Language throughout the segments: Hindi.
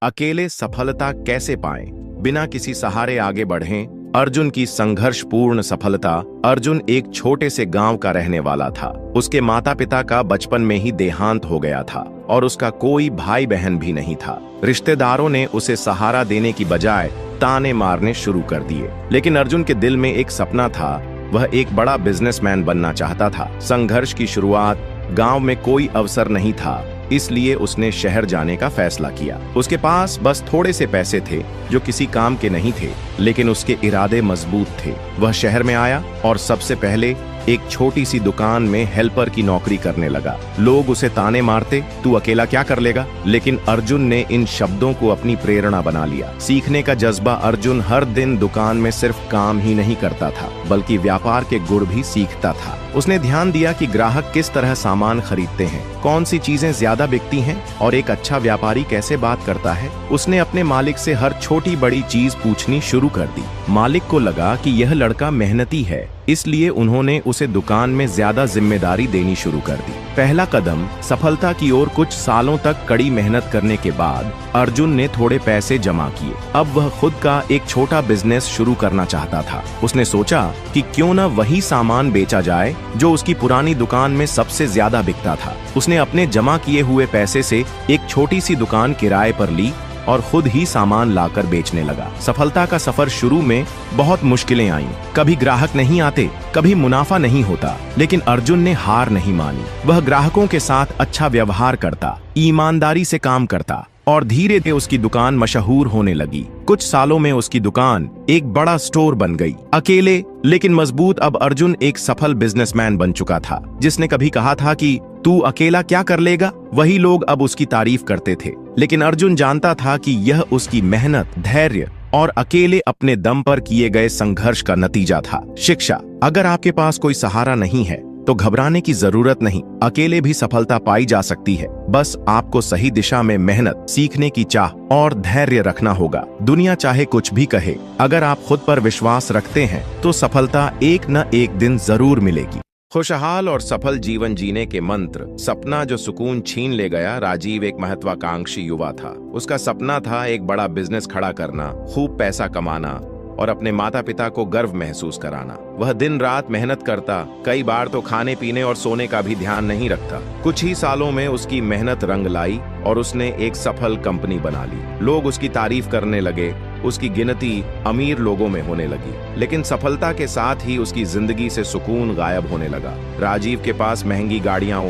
अकेले सफलता कैसे पाएं, बिना किसी सहारे आगे बढ़ें। अर्जुन की संघर्षपूर्ण सफलता। अर्जुन एक छोटे से गांव का रहने वाला था। उसके माता पिता का बचपन में ही देहांत हो गया था और उसका कोई भाई बहन भी नहीं था। रिश्तेदारों ने उसे सहारा देने की बजाय ताने मारने शुरू कर दिए। लेकिन अर्जुन के दिल में एक सपना था। वह एक बड़ा बिजनेसमैन बनना चाहता था। संघर्ष की शुरुआत। गांव में कोई अवसर नहीं था, इसलिए उसने शहर जाने का फैसला किया। उसके पास बस थोड़े से पैसे थे जो किसी काम के नहीं थे, लेकिन उसके इरादे मजबूत थे। वह शहर में आया और सबसे पहले एक छोटी सी दुकान में हेल्पर की नौकरी करने लगा। लोग उसे ताने मारते, तू अकेला क्या कर लेगा? लेकिन अर्जुन ने इन शब्दों को अपनी प्रेरणा बना लिया। सीखने का जज्बा। अर्जुन हर दिन दुकान में सिर्फ काम ही नहीं करता था, बल्कि व्यापार के गुण भी सीखता था। उसने ध्यान दिया कि ग्राहक किस तरह सामान खरीदते हैं, कौन सी चीजें ज्यादा बिकती हैं और एक अच्छा व्यापारी कैसे बात करता है। उसने अपने मालिक से हर छोटी बड़ी चीज पूछनी शुरू कर दी। मालिक को लगा कि यह लड़का मेहनती है, इसलिए उन्होंने उसे दुकान में ज्यादा जिम्मेदारी देनी शुरू कर दी। पहला कदम सफलता की ओर। कुछ सालों तक कड़ी मेहनत करने के बाद अर्जुन ने थोड़े पैसे जमा किए। अब वह खुद का एक छोटा बिजनेस शुरू करना चाहता था। उसने सोचा कि क्यों न वही सामान बेचा जाए जो उसकी पुरानी दुकान में सबसे ज्यादा बिकता था। उसने अपने जमा किए हुए पैसे से एक छोटी सी दुकान किराए पर ली और खुद ही सामान लाकर बेचने लगा। सफलता का सफर शुरू में बहुत मुश्किलें आईं। कभी ग्राहक नहीं आते, कभी मुनाफा नहीं होता, लेकिन अर्जुन ने हार नहीं मानी। वह ग्राहकों के साथ अच्छा व्यवहार करता, ईमानदारी से काम करता और धीरे धीरे उसकी दुकान मशहूर होने लगी। कुछ सालों में उसकी दुकान एक बड़ा स्टोर बन गई। अकेले लेकिन मजबूत। अब अर्जुन एक सफल बिजनेसमैन बन चुका था। जिसने कभी कहा था कि तू अकेला क्या कर लेगा, वही लोग अब उसकी तारीफ करते थे। लेकिन अर्जुन जानता था कि यह उसकी मेहनत, धैर्य और अकेले अपने दम पर किए गए संघर्ष का नतीजा था। शिक्षा। अगर आपके पास कोई सहारा नहीं है तो घबराने की जरूरत नहीं। अकेले भी सफलता पाई जा सकती है। बस आपको सही दिशा में मेहनत, सीखने की चाह और धैर्य रखना होगा। दुनिया चाहे कुछ भी कहे, अगर आप खुद पर विश्वास रखते हैं तो सफलता एक न एक दिन जरूर मिलेगी। खुशहाल और सफल जीवन जीने के मंत्र। सपना जो सुकून छीन ले गया। राजीव एक महत्वाकांक्षी युवा था। उसका सपना था एक बड़ा बिजनेस खड़ा करना, खूब पैसा कमाना और अपने माता पिता को गर्व महसूस कराना। वह दिन रात मेहनत करता, कई बार तो खाने पीने और सोने का भी ध्यान नहीं रखता। कुछ ही सालों में उसकी मेहनत रंग लाई और उसने एक सफल कंपनी बना ली। लोग उसकी तारीफ करने लगे। उसकी गिनती अमीर लोगों में होने लगी। लेकिन सफलता के साथ ही उसकी जिंदगी से सुकून गायब होने लगा। राजीव के पास महंगी गाड़ियां,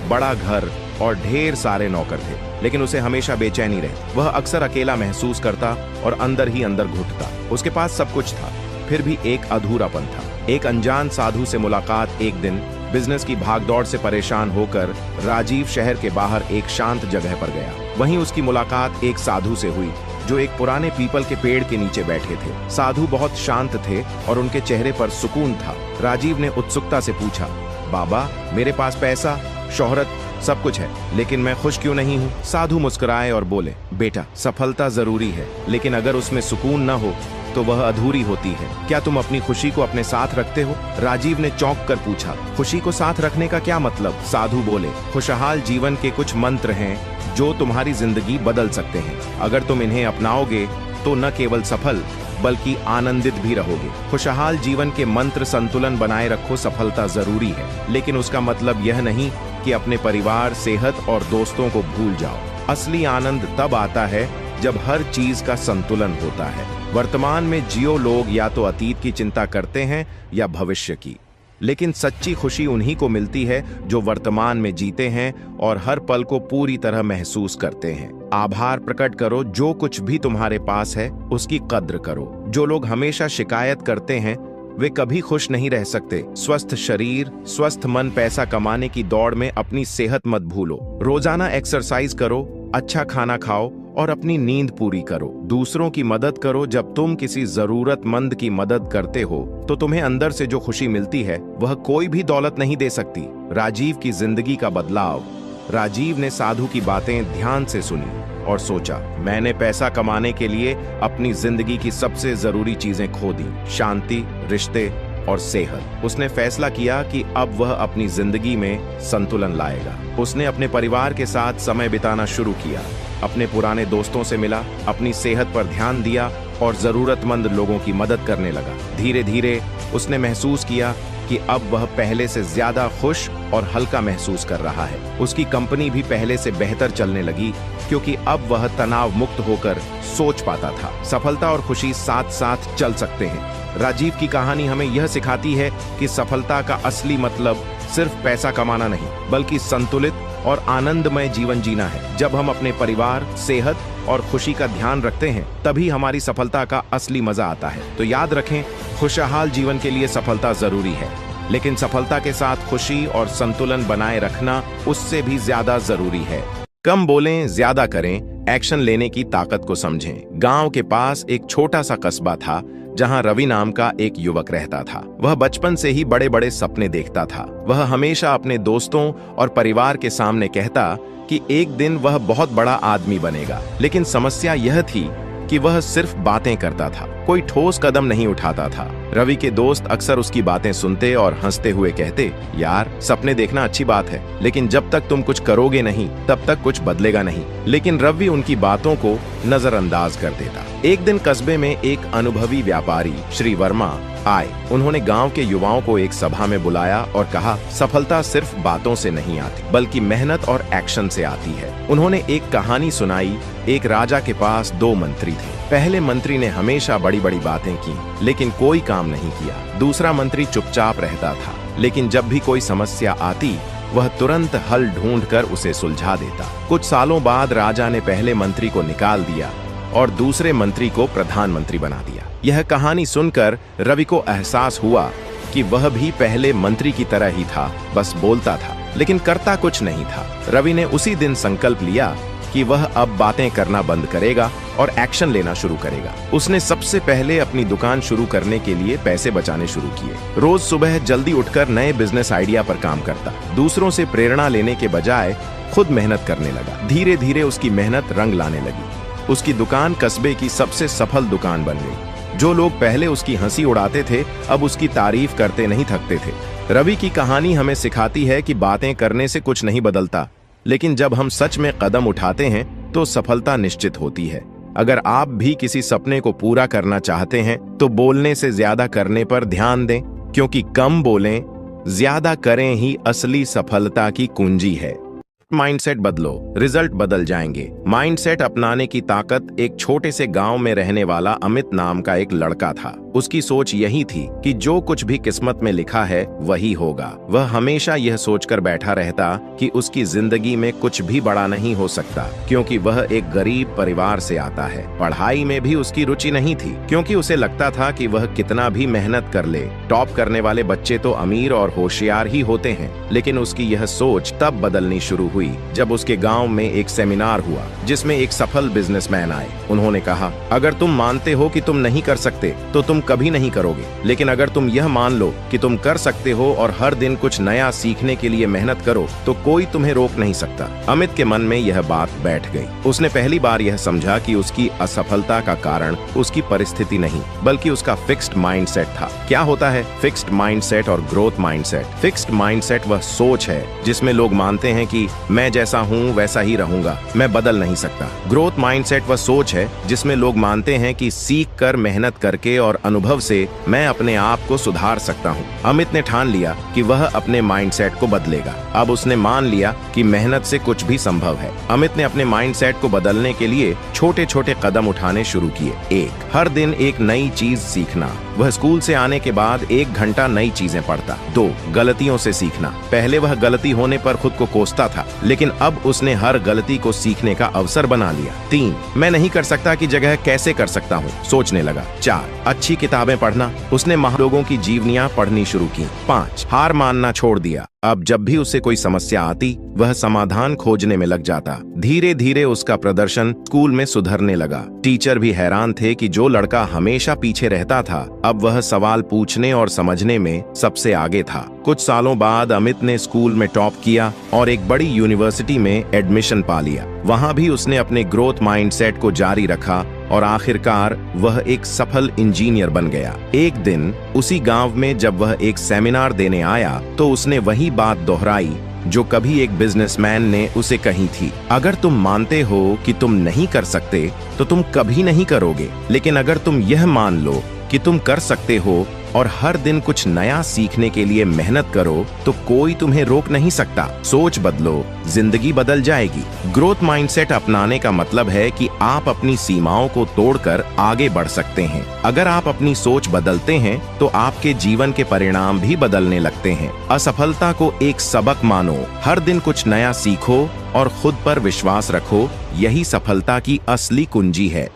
बड़ा घर और ढेर सारे नौकर थे, लेकिन उसे हमेशा बेचैनी रही। वह अक्सर अकेला महसूस करता और अंदर ही अंदर घुटता। उसके पास सब कुछ था, फिर भी एक अधूरापन था। एक अनजान साधु से मुलाकात। एक दिन बिजनेस की भागदौड़ से परेशान होकर राजीव शहर के बाहर एक शांत जगह पर गया। वहीं उसकी मुलाकात एक साधु से हुई जो एक पुराने पीपल के पेड़ के नीचे बैठे थे। साधु बहुत शांत थे और उनके चेहरे पर सुकून था। राजीव ने उत्सुकता से पूछा, बाबा, मेरे पास पैसा, शोहरत, सब कुछ है, लेकिन मैं खुश क्यों नहीं हूँ? साधु मुस्कुराए और बोले, बेटा, सफलता जरूरी है, लेकिन अगर उसमें सुकून न हो तो वह अधूरी होती है। क्या तुम अपनी खुशी को अपने साथ रखते हो? राजीव ने चौंक कर पूछा, खुशी को साथ रखने का क्या मतलब? साधु बोले, खुशहाल जीवन के कुछ मंत्र हैं जो तुम्हारी जिंदगी बदल सकते हैं। अगर तुम इन्हें अपनाओगे तो न केवल सफल बल्कि आनंदित भी रहोगे। खुशहाल जीवन के मंत्र। संतुलन बनाए रखो। सफलता जरूरी है, लेकिन उसका मतलब यह नहीं कि अपने परिवार, सेहत और दोस्तों को भूल जाओ। असली आनंद तब आता है जब हर चीज का संतुलन होता है। वर्तमान में जियो। लोग या तो अतीत की चिंता करते हैं या भविष्य की, लेकिन सच्ची खुशी उन्हीं को मिलती है जो वर्तमान में जीते हैं और हर पल को पूरी तरह महसूस करते हैं। आभार प्रकट करो। जो कुछ भी तुम्हारे पास है उसकी कद्र करो। जो लोग हमेशा शिकायत करते हैं वे कभी खुश नहीं रह सकते। स्वस्थ शरीर, स्वस्थ मन। पैसा कमाने की दौड़ में अपनी सेहत मत भूलो। रोजाना एक्सरसाइज करो, अच्छा खाना खाओ और अपनी नींद पूरी करो। दूसरों की मदद करो। जब तुम किसी जरूरतमंद की मदद करते हो तो तुम्हें अंदर से जो खुशी मिलती है वह कोई भी दौलत नहीं दे सकती। राजीव की जिंदगी का बदलाव। राजीव ने साधु की बातें ध्यान से सुनी और सोचा, मैंने पैसा कमाने के लिए अपनी जिंदगी की सबसे जरूरी चीजें खो दी, शांति, रिश्ते और सेहत। उसने फैसला किया कि अब वह अपनी जिंदगी में संतुलन लाएगा। उसने अपने परिवार के साथ समय बिताना शुरू किया, अपने पुराने दोस्तों से मिला, अपनी सेहत पर ध्यान दिया और जरूरतमंद लोगों की मदद करने लगा। धीरे धीरे उसने महसूस किया कि अब वह पहले से ज्यादा खुश और हल्का महसूस कर रहा है। उसकी कंपनी भी पहले से बेहतर चलने लगी क्योंकि अब वह तनाव मुक्त होकर सोच पाता था। सफलता और खुशी साथ साथ चल सकते हैं। राजीव की कहानी हमें यह सिखाती है कि सफलता का असली मतलब सिर्फ पैसा कमाना नहीं, बल्कि संतुलित और आनंदमय जीवन जीना है। जब हम अपने परिवार, सेहत और खुशी का ध्यान रखते हैं, तभी हमारी सफलता का असली मजा आता है। तो याद रखें, खुशहाल जीवन के लिए सफलता जरूरी है, लेकिन सफलता के साथ खुशी और संतुलन बनाए रखना उससे भी ज्यादा जरूरी है। कम बोलें, ज्यादा करें, एक्शन लेने की ताकत को समझें। गांव के पास एक छोटा सा कस्बा था जहां रवि नाम का एक युवक रहता था। वह बचपन से ही बड़े बड़े सपने देखता था। वह हमेशा अपने दोस्तों और परिवार के सामने कहता कि एक दिन वह बहुत बड़ा आदमी बनेगा। लेकिन समस्या यह थी कि वह सिर्फ बातें करता था, कोई ठोस कदम नहीं उठाता था। रवि के दोस्त अक्सर उसकी बातें सुनते और हंसते हुए कहते, यार, सपने देखना अच्छी बात है, लेकिन जब तक तुम कुछ करोगे नहीं, तब तक कुछ बदलेगा नहीं। लेकिन रवि उनकी बातों को नजरअंदाज कर देता। एक दिन कस्बे में एक अनुभवी व्यापारी श्री वर्मा आए। उन्होंने गांव के युवाओं को एक सभा में बुलाया और कहा, सफलता सिर्फ बातों से नहीं आती, बल्कि मेहनत और एक्शन से आती है। उन्होंने एक कहानी सुनाई। एक राजा के पास 2 मंत्री थे। पहले मंत्री ने हमेशा बड़ी बड़ी बातें की, लेकिन कोई काम नहीं किया। दूसरा मंत्री चुपचाप रहता था, लेकिन जब भी कोई समस्या आती, वह तुरंत हल ढूंढकर उसे सुलझा देता। कुछ सालों बाद राजा ने पहले मंत्री को निकाल दिया और दूसरे मंत्री को प्रधानमंत्री बना दिया। यह कहानी सुनकर रवि को एहसास हुआ कि वह भी पहले मंत्री की तरह ही था, बस बोलता था लेकिन करता कुछ नहीं था। रवि ने उसी दिन संकल्प लिया कि वह अब बातें करना बंद करेगा और एक्शन लेना शुरू करेगा। उसने सबसे पहले अपनी दुकान शुरू करने के लिए पैसे बचाने शुरू किए। रोज सुबह जल्दी उठकर नए बिजनेस आइडिया पर काम करता। दूसरों से प्रेरणा लेने के बजाय खुद मेहनत करने लगा। धीरे धीरे उसकी मेहनत रंग लाने लगी। उसकी दुकान कस्बे की सबसे सफल दुकान बन गई। जो लोग पहले उसकी हंसी उड़ाते थे, अब उसकी तारीफ करते नहीं थकते थे। रवि की कहानी हमें सिखाती है कि बातें करने से कुछ नहीं बदलता, लेकिन जब हम सच में कदम उठाते हैं तो सफलता निश्चित होती है। अगर आप भी किसी सपने को पूरा करना चाहते हैं तो बोलने से ज्यादा करने पर ध्यान दें, क्योंकि कम बोलें, ज्यादा करें ही असली सफलता की कुंजी है। माइंडसेट बदलो, रिजल्ट बदल जाएंगे। माइंडसेट अपनाने की ताकत। एक छोटे से गांव में रहने वाला अमित नाम का एक लड़का था। उसकी सोच यही थी कि जो कुछ भी किस्मत में लिखा है वही होगा। वह हमेशा यह सोचकर बैठा रहता कि उसकी जिंदगी में कुछ भी बड़ा नहीं हो सकता, क्योंकि वह एक गरीब परिवार से आता है। पढ़ाई में भी उसकी रुचि नहीं थी, क्योंकि उसे लगता था कि वह कितना भी मेहनत कर ले, टॉप करने वाले बच्चे तो अमीर और होशियार ही होते हैं। लेकिन उसकी यह सोच तब बदलनी शुरू हुई जब उसके गांव में एक सेमिनार हुआ, जिसमें एक सफल बिजनेसमैन आए। उन्होंने कहा, अगर तुम मानते हो कि तुम नहीं कर सकते तो तुम कभी नहीं करोगे, लेकिन अगर तुम यह मान लो कि तुम कर सकते हो और हर दिन कुछ नया सीखने के लिए मेहनत करो, तो कोई तुम्हें रोक नहीं सकता। अमित के मन में यह बात बैठ गई। उसने पहली बार यह समझा कि उसकी असफलता का कारण उसकी परिस्थिति नहीं, बल्कि उसका फिक्स्ड माइंडसेट था। क्या होता है फिक्स्ड माइंडसेट और ग्रोथ माइंडसेट? फिक्स्ड माइंडसेट वह सोच है जिसमें लोग मानते हैं कि मैं जैसा हूँ वैसा ही रहूंगा, मैं बदल नहीं सकता। ग्रोथ माइंडसेट वह सोच है जिसमें लोग मानते हैं कि सीख कर, मेहनत करके और अनुभव से मैं अपने आप को सुधार सकता हूँ। अमित ने ठान लिया कि वह अपने माइंडसेट को बदलेगा। अब उसने मान लिया कि मेहनत से कुछ भी संभव है। अमित ने अपने माइंडसेट को बदलने के लिए छोटे छोटे कदम उठाने शुरू किए। 1. हर दिन एक नई चीज सीखना। वह स्कूल से आने के बाद 1 घंटा नई चीजें पढ़ता। 2. गलतियों से सीखना। पहले वह गलती होने पर खुद को कोसता था, लेकिन अब उसने हर गलती को सीखने का अवसर बना लिया। 3. मैं नहीं कर सकता की जगह कैसे कर सकता हूँ सोचने लगा। 4. अच्छी किताबें पढ़ना। उसने महान लोगों की जीवनियां पढ़नी शुरू की। 5. हार मानना छोड़ दिया। अब जब भी उसे कोई समस्या आती, वह समाधान खोजने में लग जाता। धीरे धीरे उसका प्रदर्शन स्कूल में सुधरने लगा। टीचर भी हैरान थे कि जो लड़का हमेशा पीछे रहता था, अब वह सवाल पूछने और समझने में सबसे आगे था। कुछ सालों बाद अमित ने स्कूल में टॉप किया और एक बड़ी यूनिवर्सिटी में एडमिशन पा लिया। वहां भी उसने अपने ग्रोथ माइंडसेट को जारी रखा और आखिरकार वह एक सफल इंजीनियर बन गया। एक दिन उसी गांव में जब वह एक सेमिनार देने आया, तो उसने वही बात दोहराई जो कभी एक बिजनेसमैन ने उसे कही थी। अगर तुम मानते हो कि तुम नहीं कर सकते तो तुम कभी नहीं करोगे, लेकिन अगर तुम यह मान लो कि तुम कर सकते हो और हर दिन कुछ नया सीखने के लिए मेहनत करो तो कोई तुम्हें रोक नहीं सकता। सोच बदलो, जिंदगी बदल जाएगी। ग्रोथ माइंडसेट अपनाने का मतलब है कि आप अपनी सीमाओं को तोड़कर आगे बढ़ सकते हैं। अगर आप अपनी सोच बदलते हैं तो आपके जीवन के परिणाम भी बदलने लगते हैं। असफलता को एक सबक मानो, हर दिन कुछ नया सीखो और खुद पर विश्वास रखो। यही सफलता की असली कुंजी है।